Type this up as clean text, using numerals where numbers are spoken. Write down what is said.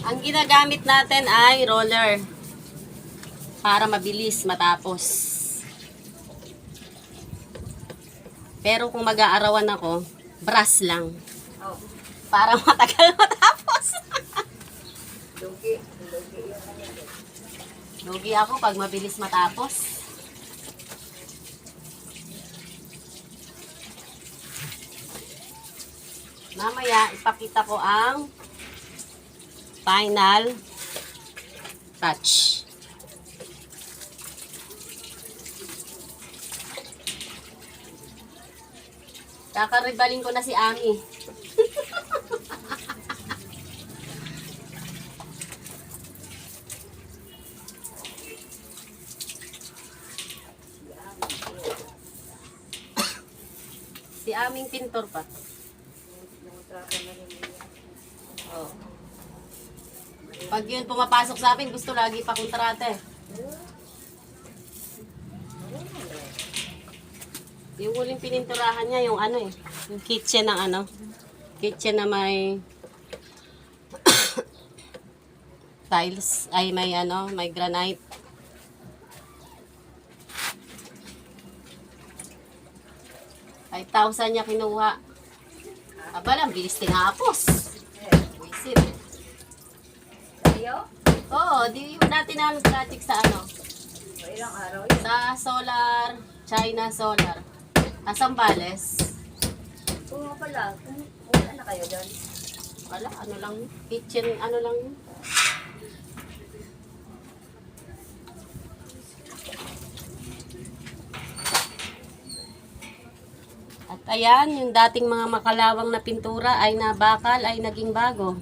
Ang ginagamit natin ay roller para mabilis matapos. Pero kung mag-aarawan ako, brush lang. Oh. Para matagal matapos. Lugi. Lugi ako pag mabilis matapos. Mamaya, ipakita ko ang final touch. Kakaribalin ko na si Ami. Si aming pintor pa. Oh. Pag yun pumapasok sa akin, gusto lagi pa kontrata eh. Yung huling pininturahan niya, yung ano eh. Yung kitchen ng ano. Kitchen na may tiles. Ay may ano, may granite. $5,000 niya kinuha. Aba lang, bilis tinapos. Wisit. Ayaw? Oo, di yung dati na project sa ano. Ilang araw yun? Sa solar, China solar. Sambales. Oo pala. Wala na kayo dyan. Wala, ano lang, kitchen, ano lang yun. At ayan, yung dating mga makalawang na pintura ay nabakal, ay naging bago.